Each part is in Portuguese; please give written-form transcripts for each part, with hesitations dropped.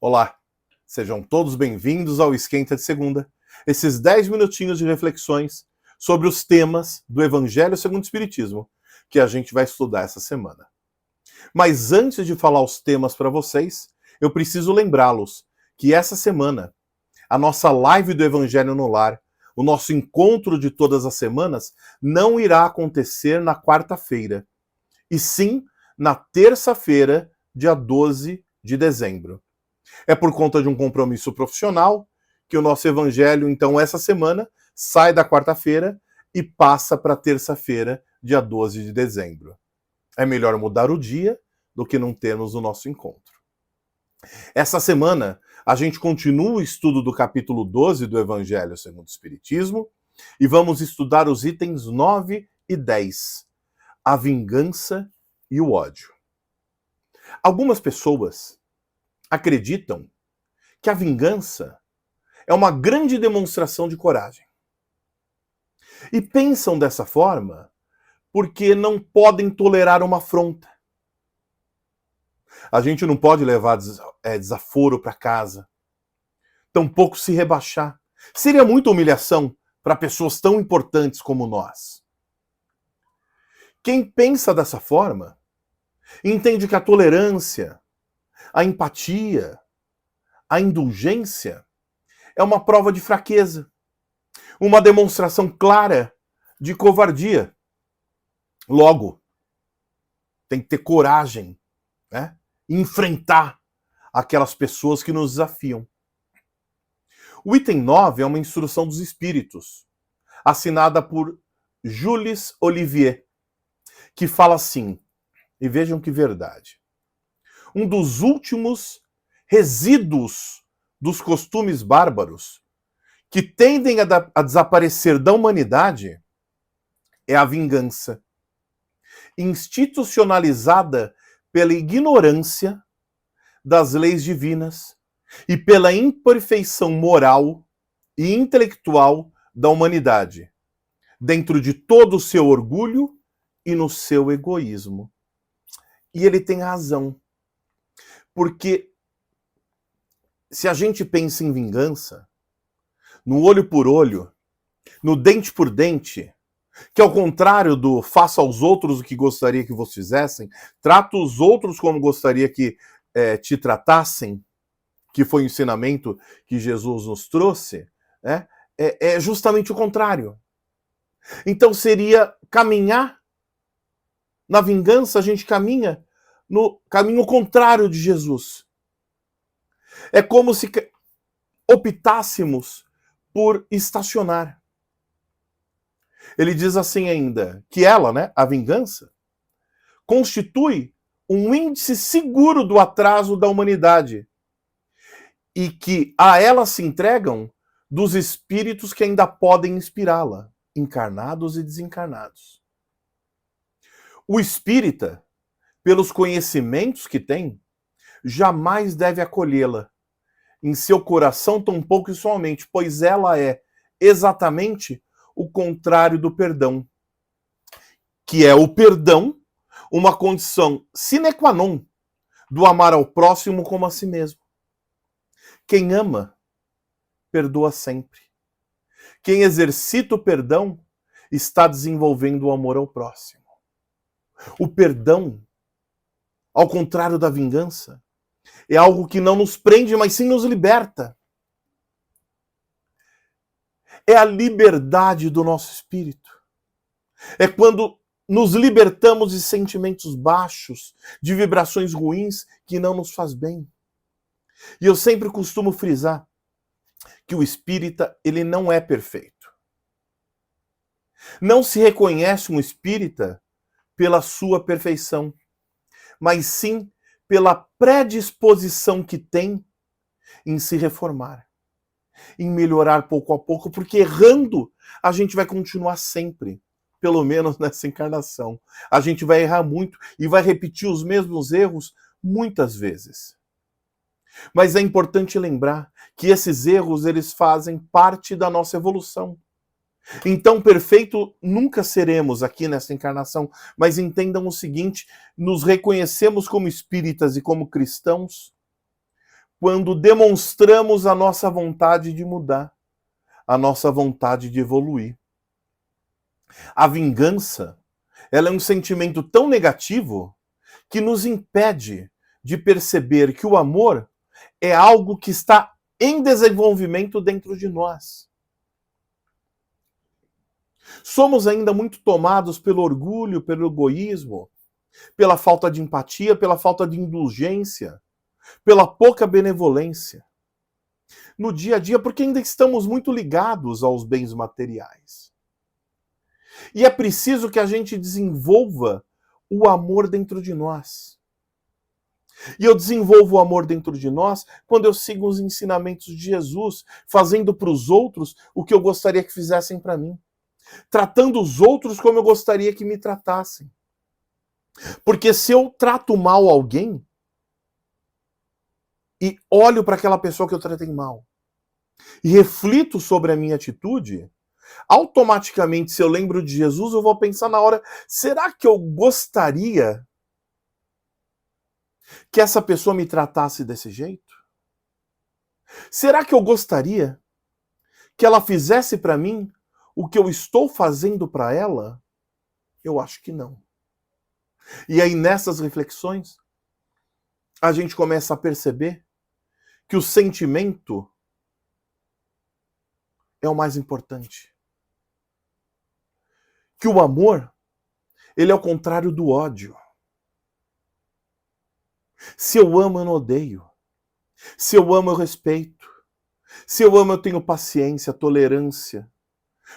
Olá, sejam todos bem-vindos ao Esquenta de Segunda. Esses 10 minutinhos de reflexões sobre os temas do Evangelho segundo o Espiritismo que a gente vai estudar essa semana. Mas antes de falar os temas para vocês, eu preciso lembrá-los que essa semana a nossa live do Evangelho no Lar, o nosso encontro de todas as semanas, não irá acontecer na quarta-feira, e sim na terça-feira, dia 12 de dezembro. É por conta de um compromisso profissional que o nosso evangelho, então, essa semana, sai da quarta-feira e passa para terça-feira, dia 12 de dezembro. É melhor mudar o dia do que não termos o nosso encontro. Essa semana, a gente continua o estudo do capítulo 12 do Evangelho segundo o Espiritismo e vamos estudar os itens 9 e 10, a vingança e o ódio. Algumas pessoas acreditam que a vingança é uma grande demonstração de coragem. E pensam dessa forma porque não podem tolerar uma afronta. A gente não pode levar desaforo para casa, tampouco se rebaixar. Seria muita humilhação para pessoas tão importantes como nós. Quem pensa dessa forma entende que a tolerância, a empatia, a indulgência é uma prova de fraqueza, uma demonstração clara de covardia. Logo, tem que ter coragem, né? Enfrentar aquelas pessoas que nos desafiam. O item 9 é uma instrução dos espíritos, assinada por Jules Olivier, que fala assim, e vejam que verdade: um dos últimos resíduos dos costumes bárbaros que tendem a desaparecer da humanidade é a vingança, institucionalizada pela ignorância das leis divinas e pela imperfeição moral e intelectual da humanidade, dentro de todo o seu orgulho e no seu egoísmo. E ele tem razão, porque se a gente pensa em vingança, no olho por olho, no dente por dente, que ao contrário do faça aos outros o que gostaria que vos fizessem, trata os outros como gostaria que te tratassem, que foi o ensinamento que Jesus nos trouxe, né? É justamente o contrário. Então seria caminhar na vingança, a gente caminha no caminho contrário de Jesus. É como se optássemos por estacionar. Ele diz assim ainda, que ela, né, a vingança, constitui um índice seguro do atraso da humanidade e que a ela se entregam dos espíritos que ainda podem inspirá-la, encarnados e desencarnados. O espírita, pelos conhecimentos que tem, jamais deve acolhê-la em seu coração, tampouco em sua mente, pois ela é exatamente o contrário do perdão, que é o perdão, uma condição sine qua non do amar ao próximo como a si mesmo. Quem ama, perdoa sempre. Quem exercita o perdão está desenvolvendo o amor ao próximo. O perdão, ao contrário da vingança, é algo que não nos prende, mas sim nos liberta. É a liberdade do nosso espírito. É quando nos libertamos de sentimentos baixos, de vibrações ruins que não nos faz bem. E eu sempre costumo frisar que o espírita, ele não é perfeito. Não se reconhece um espírita pela sua perfeição, mas sim pela predisposição que tem em se reformar, em melhorar pouco a pouco, porque errando a gente vai continuar sempre, pelo menos nessa encarnação. A gente vai errar muito e vai repetir os mesmos erros muitas vezes. Mas é importante lembrar que esses erros, eles fazem parte da nossa evolução. Então, perfeito nunca seremos aqui nessa encarnação, mas entendam o seguinte, nos reconhecemos como espíritas e como cristãos quando demonstramos a nossa vontade de mudar, a nossa vontade de evoluir. A vingança, ela é um sentimento tão negativo que nos impede de perceber que o amor é algo que está em desenvolvimento dentro de nós. Somos ainda muito tomados pelo orgulho, pelo egoísmo, pela falta de empatia, pela falta de indulgência, pela pouca benevolência no dia a dia, porque ainda estamos muito ligados aos bens materiais. E é preciso que a gente desenvolva o amor dentro de nós. E eu desenvolvo o amor dentro de nós quando eu sigo os ensinamentos de Jesus, fazendo para os outros o que eu gostaria que fizessem para mim. Tratando os outros como eu gostaria que me tratassem. Porque se eu trato mal alguém e olho para aquela pessoa que eu tratei mal e reflito sobre a minha atitude, automaticamente, se eu lembro de Jesus, eu vou pensar na hora, será que eu gostaria que essa pessoa me tratasse desse jeito? Será que eu gostaria que ela fizesse para mim o que eu estou fazendo para ela? Eu acho que não. E aí, nessas reflexões, a gente começa a perceber que o sentimento é o mais importante. Que o amor, ele é o contrário do ódio. Se eu amo, eu não odeio. Se eu amo, eu respeito. Se eu amo, eu tenho paciência, tolerância.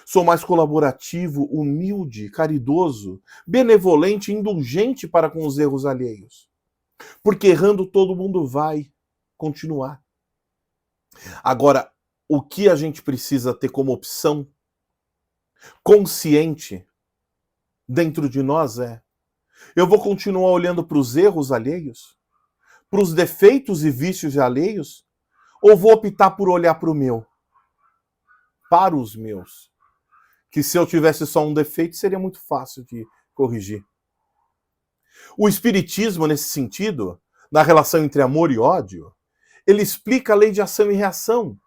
Sou mais colaborativo, humilde, caridoso, benevolente, indulgente para com os erros alheios. Porque errando todo mundo vai continuar. Agora, o que a gente precisa ter como opção consciente dentro de nós é: eu vou continuar olhando para os erros alheios, para os defeitos e vícios alheios, ou vou optar por olhar para o meu, para os meus? Que se eu tivesse só um defeito, seria muito fácil de corrigir. O Espiritismo, nesse sentido, na relação entre amor e ódio, ele explica a lei de ação e reação,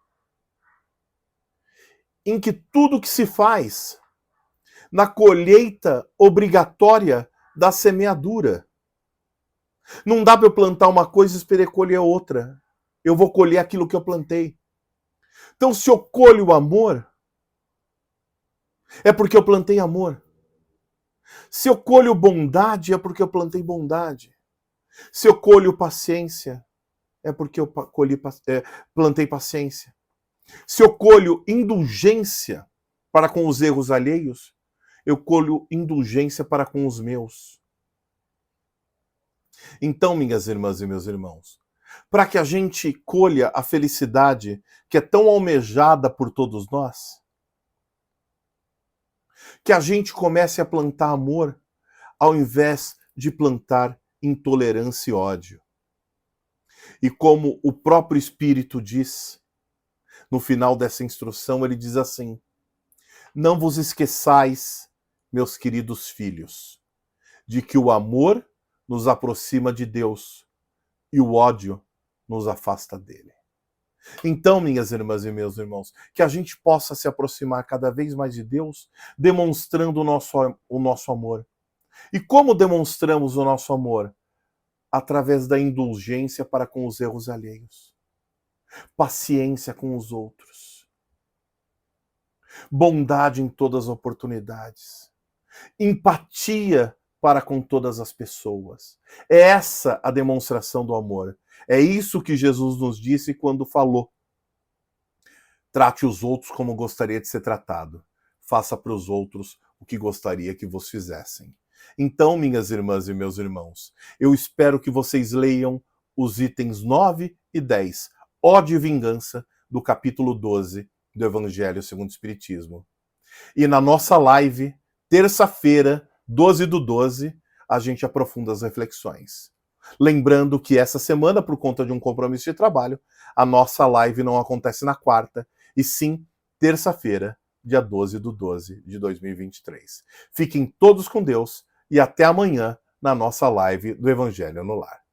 em que tudo que se faz na colheita obrigatória da semeadura. Não dá para eu plantar uma coisa e esperar colher outra. Eu vou colher aquilo que eu plantei. Então, se eu colho o amor, é porque eu plantei amor. Se eu colho bondade, é porque eu plantei bondade. Se eu colho paciência, é porque eu plantei paciência. Se eu colho indulgência para com os erros alheios, eu colho indulgência para com os meus. Então, minhas irmãs e meus irmãos, para que a gente colha a felicidade que é tão almejada por todos nós, que a gente comece a plantar amor ao invés de plantar intolerância e ódio. E como o próprio Espírito diz, no final dessa instrução, ele diz assim: não vos esqueçais, meus queridos filhos, de que o amor nos aproxima de Deus e o ódio nos afasta dele. Então, minhas irmãs e meus irmãos, que a gente possa se aproximar cada vez mais de Deus, demonstrando o nosso amor. E como demonstramos o nosso amor? Através da indulgência para com os erros alheios. Paciência com os outros. Bondade em todas as oportunidades. Empatia para com todas as pessoas. É essa a demonstração do amor. É isso que Jesus nos disse quando falou: trate os outros como gostaria de ser tratado. Faça para os outros o que gostaria que vos fizessem. Então, minhas irmãs e meus irmãos, eu espero que vocês leiam os itens 9 e 10, ódio e vingança, do capítulo 12 do Evangelho segundo o Espiritismo. E na nossa live, terça-feira, 12/12, a gente aprofunda as reflexões. Lembrando que essa semana, por conta de um compromisso de trabalho, a nossa live não acontece na quarta, e sim terça-feira, dia 12/12 de 2023. Fiquem todos com Deus e até amanhã na nossa live do Evangelho no Lar.